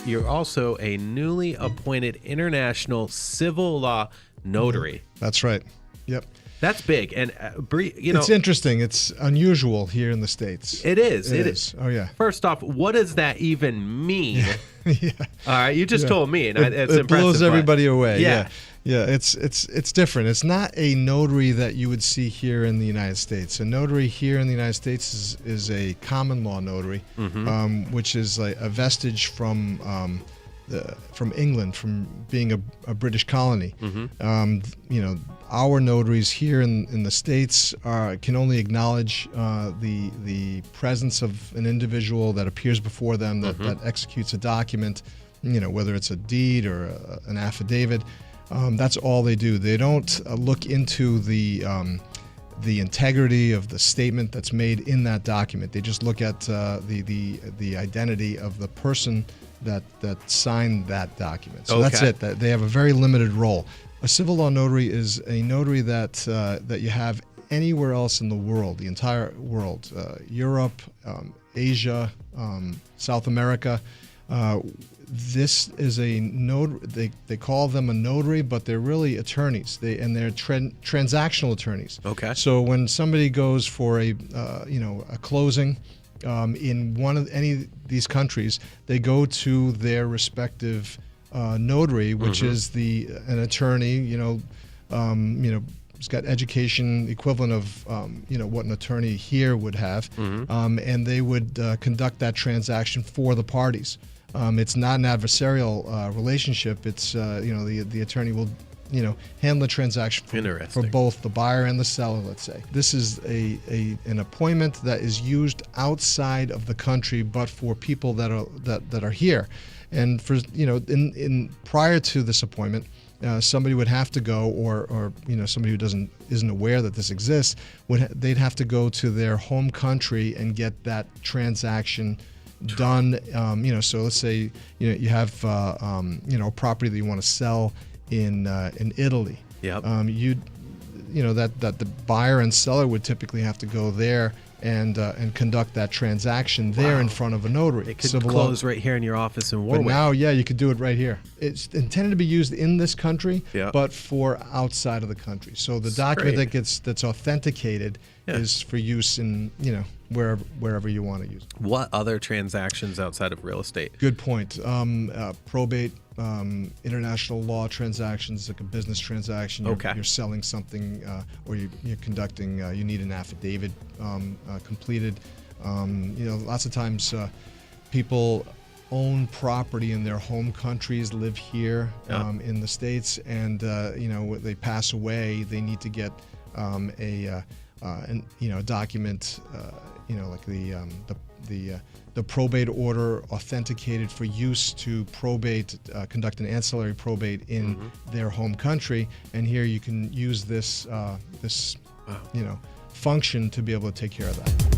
you're also a newly appointed international civil law notary. That's right. Yep. That's big. And, it's interesting. It's unusual here in the States. It is. Oh, yeah. First off, what does that even mean? Yeah. All right. You just told me. And it's it impressive. Blows everybody away. Yeah. Yeah. It's different. It's not a notary that you would see here in the United States. A notary here in the United States is a common law notary, which is like a vestige from England, from being a British colony. Our notaries here in the States can only acknowledge the presence of an individual that appears before them that executes a document, whether it's a deed or an affidavit. That's all they do. They don't look into the integrity of the statement that's made in that document. They just look at the identity of the person that signed that document. So that's it. They have a very limited role. A civil law notary is a notary that you have anywhere else in the world, the entire world, Europe, Asia, South America. This is a notary. They call them a notary, but they're really attorneys. They're transactional attorneys. Okay. So when somebody goes for a closing in any of these countries, they go to their respective notary, which is an attorney. He's got education equivalent of what an attorney here would have, and they would conduct that transaction for the parties. It's not an adversarial relationship. It's the attorney will handle the transaction for both the buyer and the seller. Let's say this is an appointment that is used outside of the country, but for people that are here. And for in prior to this appointment, somebody would have to go, or somebody who isn't aware that this exists, they'd have to go to their home country and get that transaction done. So let's say you have a property that you want to sell in Italy. Yep. That the buyer and seller would typically have to go there and conduct that transaction there in front of a notary. It could close right here in your office in Warwick. But now, you could do it right here. It's intended to be used in this country, but for outside of the country. So the document that's authenticated is for use in wherever you want to use it. What other transactions outside of real estate? Good point. Probate, international law transactions, like a business transaction. You're selling something, or you're conducting. You need an affidavit completed. Lots of times people own property in their home countries, live here in the States, and when they pass away, they need to get a document, like the probate order authenticated for use to probate, conduct an ancillary probate in their home country. And here you can use this function to be able to take care of that.